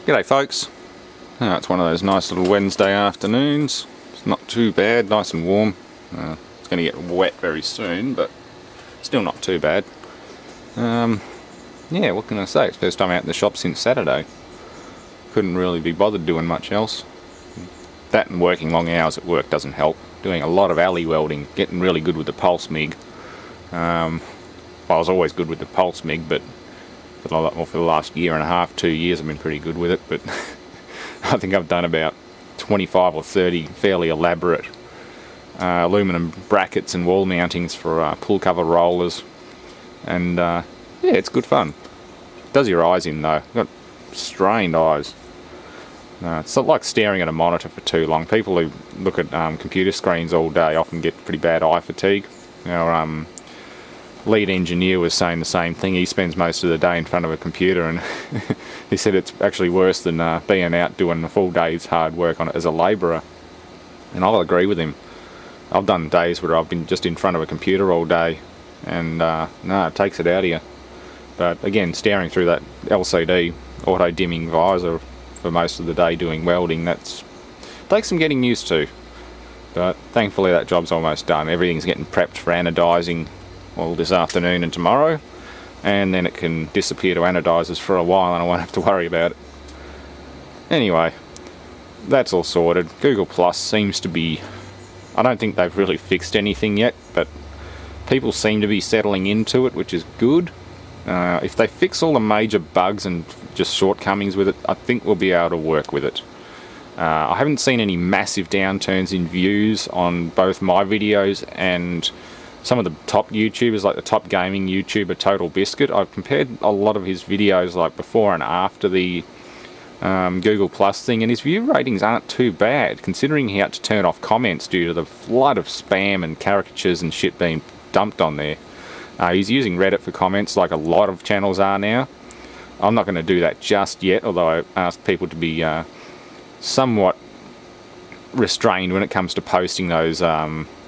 G'day folks. It's one of those nice little Wednesday afternoons. It's not too bad, nice and warm. It's going to get wet very soon, but still not too bad. Yeah, what can I say? It's first time out in the shop since Saturday. Couldn't really be bothered doing much else. That and working long hours at work doesn't help. Doing a lot of alley welding, getting really good with the pulse MIG. Well, I was always good with the pulse MIG, but for the last year and a half, 2 years, I've been pretty good with it. But I think I've done about 25 or 30 fairly elaborate aluminum brackets and wall mountings for pull cover rollers, and yeah, it's good fun. Does your eyes in though. Got strained eyes. It's not like staring at a monitor for too long. People who look at computer screens all day often get pretty bad eye fatigue. Our lead engineer was saying the same thing. He spends most of the day in front of a computer, and he said it's actually worse than being out doing a full day's hard work on it as a labourer. And I'll agree with him. I've done days where I've been just in front of a computer all day, and no, it takes it out of you. But again, staring through that LCD auto dimming visor for most of the day doing welding, takes some getting used to. But thankfully that job's almost done. Everything's getting prepped for anodizing, well, this afternoon and tomorrow, and then it can disappear to anodizers for a while and I won't have to worry about it. Anyway, that's all sorted. Google Plus seems to be, I don't think they've really fixed anything yet, but people seem to be settling into it, which is good. If they fix all the major bugs and just shortcomings with it, I think we'll be able to work with it. I haven't seen any massive downturns in views on both my videos and some of the top YouTubers, like the top gaming YouTuber Total Biscuit. I've compared a lot of his videos like before and after the Google Plus thing, and his view ratings aren't too bad, considering he had to turn off comments due to the flood of spam and caricatures and shit being dumped on there. He's using Reddit for comments like a lot of channels are now. I'm not going to do that just yet, although I asked people to be somewhat restrained when it comes to posting those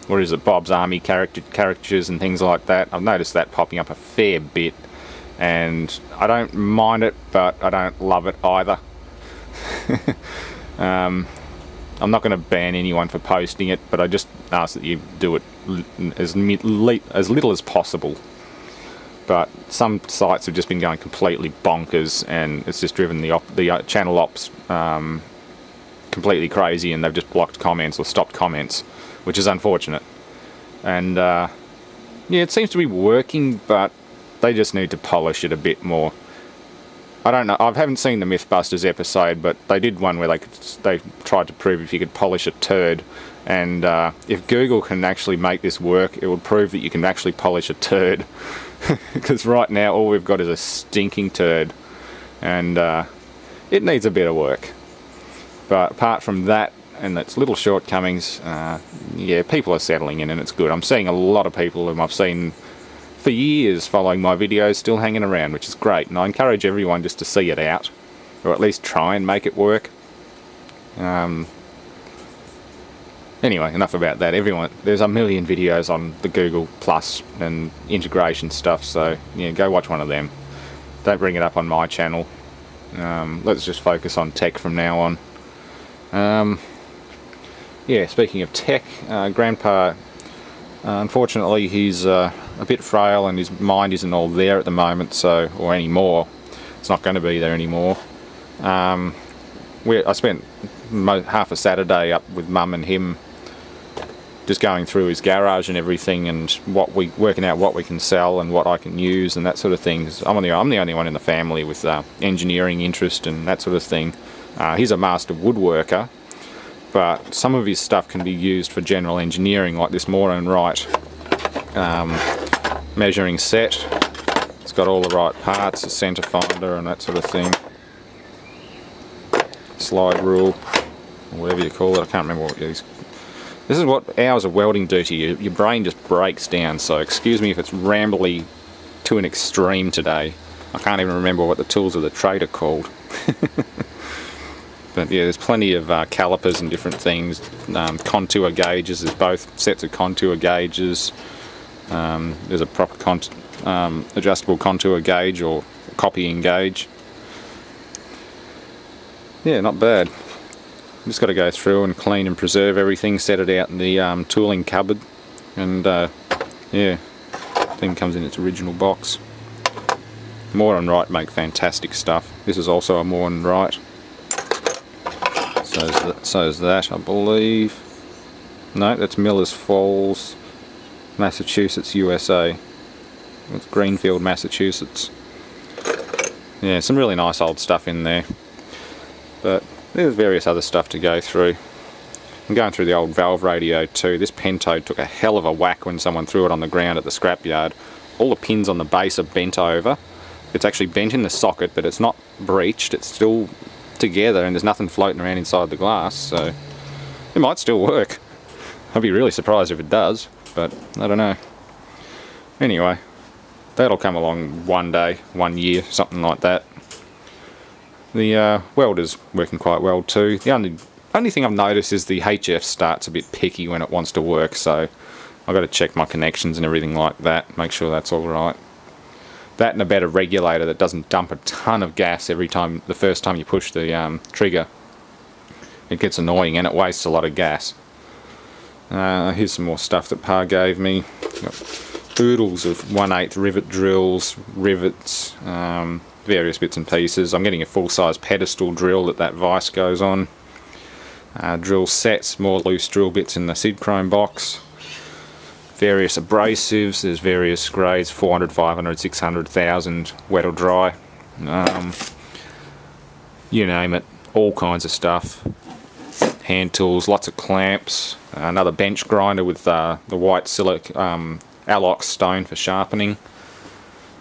what is it, Bob's Army caricatures and things like that. I've noticed that popping up a fair bit, and I don't mind it, but I don't love it either. I'm not going to ban anyone for posting it, but I just ask that you do it as little as possible. But some sites have just been going completely bonkers, and it's just driven the channel ops completely crazy, and they've just blocked comments or stopped comments, which is unfortunate. And yeah, it seems to be working, but they just need to polish it a bit more. I don't know, I haven't seen the Mythbusters episode, but they did one where they tried to prove if you could polish a turd, and if Google can actually make this work, it will prove that you can actually polish a turd. Because right now all we've got is a stinking turd, and it needs a bit of work. But apart from that and its little shortcomings, yeah, people are settling in and it's good. I'm seeing a lot of people whom I've seen for years following my videos still hanging around, which is great, and I encourage everyone just to see it out, or at least try and make it work. Anyway, enough about that. There's a million videos on the Google Plus and integration stuff, so yeah, go watch one of them. Don't bring it up on my channel. Let's just focus on tech from now on. Yeah, speaking of tech, Grandpa, unfortunately he's a bit frail and his mind isn't all there at the moment, or anymore. It's not going to be there anymore. I spent half a Saturday up with Mum and him, just going through his garage and everything, and working out what we can sell and what I can use and that sort of thing. I'm the only one in the family with engineering interest and that sort of thing. He's a master woodworker, but some of his stuff can be used for general engineering, like this Moran Wright measuring set. It's got all the right parts, a centre finder and that sort of thing. Slide rule, or whatever you call it, I can't remember what it is. This is what hours of welding do to you. Your brain just breaks down, so excuse me if it's rambly to an extreme today. I can't even remember what the tools of the trade are called. But yeah, there's plenty of calipers and different things, contour gauges, there's both sets of contour gauges. There's a proper adjustable contour gauge or copying gauge. yeah, not bad. Just got to go through and clean and preserve everything, set it out in the tooling cupboard, and yeah, thing comes in its original box. Moore and Wright make fantastic stuff. This is also a Moore and Wright. So is that, I believe. No, that's Miller's Falls, Massachusetts, USA. It's Greenfield, Massachusetts. Yeah, some really nice old stuff in there. But there's various other stuff to go through. I'm going through the old valve radio too. This pentode took a hell of a whack when someone threw it on the ground at the scrapyard. All the pins on the base are bent over. It's actually bent in the socket, but it's not breached. It's still together and there's nothing floating around inside the glass, so it might still work. I'd be really surprised if it does, but I don't know. Anyway, that'll come along one day, 1 year, something like that. The welder's working quite well too. The only thing I've noticed is the HF starts a bit picky when it wants to work, so I've got to check my connections and everything like that, make sure that's alright. That and a better regulator that doesn't dump a ton of gas every time, the first time you push the trigger. It gets annoying and it wastes a lot of gas. Here's some more stuff that Pa gave me. Got oodles of 1/8 rivet drills, rivets, various bits and pieces. I'm getting a full-size pedestal drill that vice goes on. Drill sets, more loose drill bits in the Sid Chrome box. Various abrasives, there's various grades, 400, 500, 600, 1000, wet or dry. You name it, all kinds of stuff. Hand tools, lots of clamps, another bench grinder with the white Alox stone for sharpening.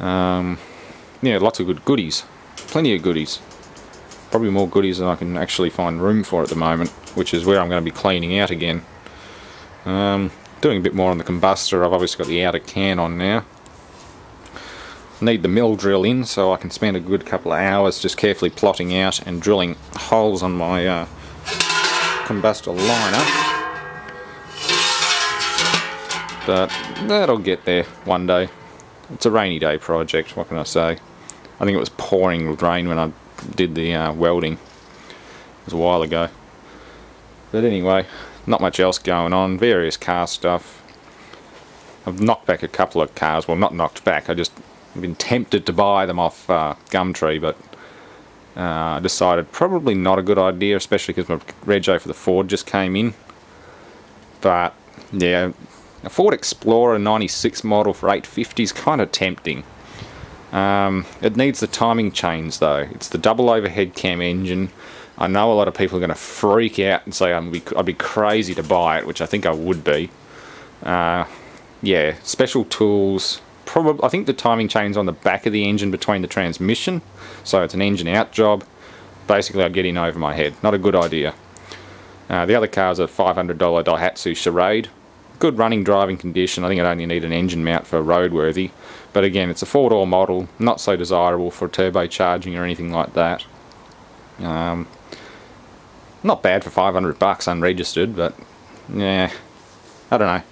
Yeah, lots of good goodies, plenty of goodies. Probably more goodies than I can actually find room for at the moment, which is where I'm going to be cleaning out again. Doing a bit more on the combustor. I've obviously got the outer can on now. Need the mill drill in so I can spend a good couple of hours just carefully plotting out and drilling holes on my combustor liner. But that'll get there one day. It's a rainy day project, what can I say? I think it was pouring with rain when I did the welding. It was a while ago. But anyway, not much else going on. Various car stuff. I've knocked back a couple of cars. Well, not knocked back. I've been tempted to buy them off Gumtree, but I decided probably not a good idea, especially because my rego for the Ford just came in. But yeah, a Ford Explorer 96 model for $850 is kind of tempting. It needs the timing chains though. It's the double overhead cam engine. I know a lot of people are going to freak out and say I'd be crazy to buy it, which I think I would be. Yeah, special tools. I think the timing chain's on the back of the engine between the transmission, so it's an engine out job. Basically, I'd get in over my head. Not a good idea. The other car's a $500 Daihatsu Charade. Good running driving condition. I think it only need an engine mount for roadworthy. But again, it's a 4-door model, not so desirable for turbocharging or anything like that. Not bad for $500 unregistered, but yeah, I don't know.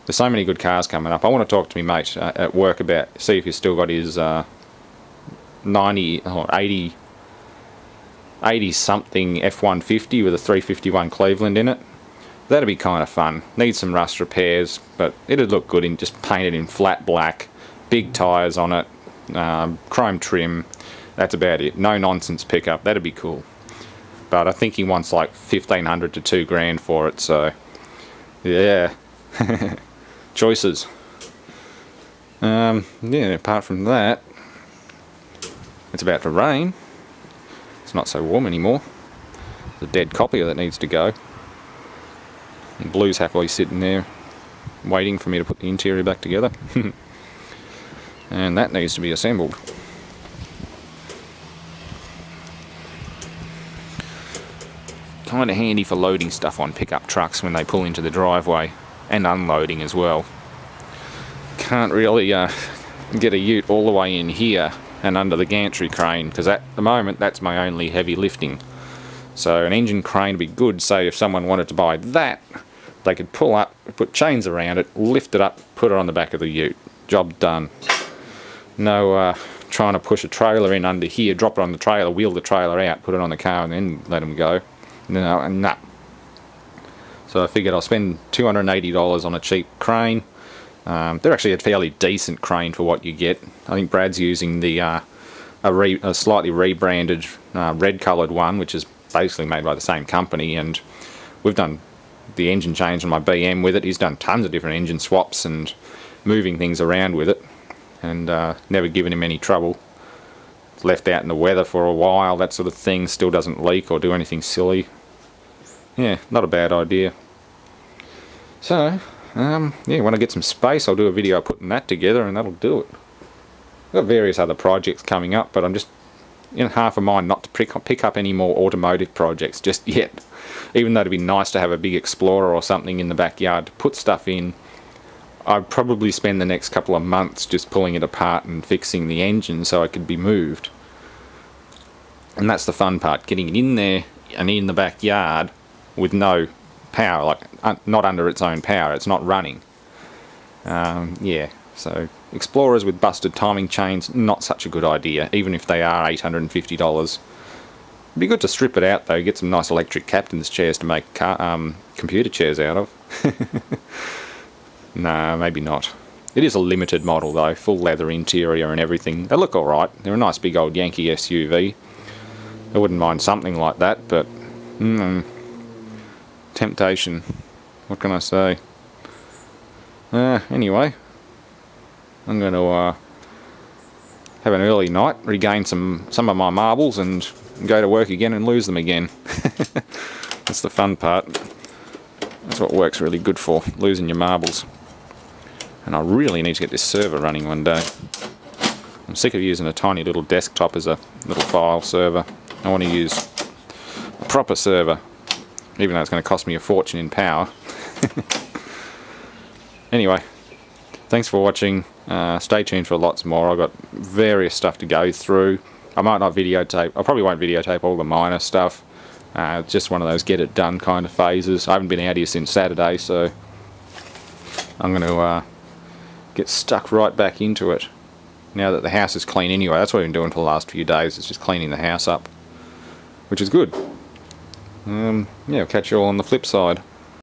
There's so many good cars coming up. I want to talk to my mate at work about, see if he's still got his 90 or 80 something F-150 with a 351 Cleveland in it. That'd be kind of fun. Needs some rust repairs, but it'd look good in just painted in flat black, big tyres on it, chrome trim. That's about it. No nonsense pickup. That'd be cool. But I think he wants like $1,500 to $2,000 for it. So yeah, choices. Yeah. Apart from that, it's about to rain. It's not so warm anymore. There's a dead copier that needs to go. And Blue's happily sitting there, waiting for me to put the interior back together. And that needs to be assembled. Kind of handy for loading stuff on pickup trucks when they pull into the driveway, and unloading as well. Can't really get a ute all the way in here and under the gantry crane, because at the moment that's my only heavy lifting. So an engine crane would be good, say if someone wanted to buy that, they could pull up, put chains around it, lift it up, put it on the back of the ute. Job done. No trying to push a trailer in under here, drop it on the trailer, wheel the trailer out, put it on the car and then let them go. No, and nah. So I figured I'll spend $280 on a cheap crane. They're actually a fairly decent crane for what you get. I think Brad's using the a slightly rebranded red coloured one, which is basically made by the same company, and we've done the engine change on my BM with it. He's done tons of different engine swaps and moving things around with it, and never given him any trouble. It's left out in the weather for a while, that sort of thing, still doesn't leak or do anything silly. Yeah, not a bad idea. So, yeah, when I get some space I'll do a video putting that together and that'll do it. I've got various other projects coming up, but I'm just in half a mind not to pick up any more automotive projects just yet. Even though it'd be nice to have a big Explorer or something in the backyard to put stuff in, I'd probably spend the next couple of months just pulling it apart and fixing the engine so it could be moved. And that's the fun part, getting it in there and in the backyard with no power, like not under its own power, it's not running. Yeah, so Explorers with busted timing chains, not such a good idea, even if they are $850. It'd be good to strip it out though, get some nice electric captain's chairs to make computer chairs out of. Nah, maybe not. It is a limited model though, full leather interior and everything. They look alright, they're a nice big old Yankee SUV. I wouldn't mind something like that, but temptation, what can I say? Anyway, I'm going to have an early night, regain some of my marbles and go to work again and lose them again. That's the fun part. That's what work's really good for, losing your marbles. And I really need to get this server running one day. I'm sick of using a tiny little desktop as a little file server. I want to use a proper server, even though it's going to cost me a fortune in power. Anyway, thanks for watching. Stay tuned for lots more. I've got various stuff to go through. I might not videotape, I probably won't videotape all the minor stuff. Just one of those get it done kind of phases. I haven't been out here since Saturday, so I'm going to get stuck right back into it now that the house is clean anyway. That's what I've been doing for the last few days, is just cleaning the house up, which is good. Yeah, I'll catch you all on the flip side.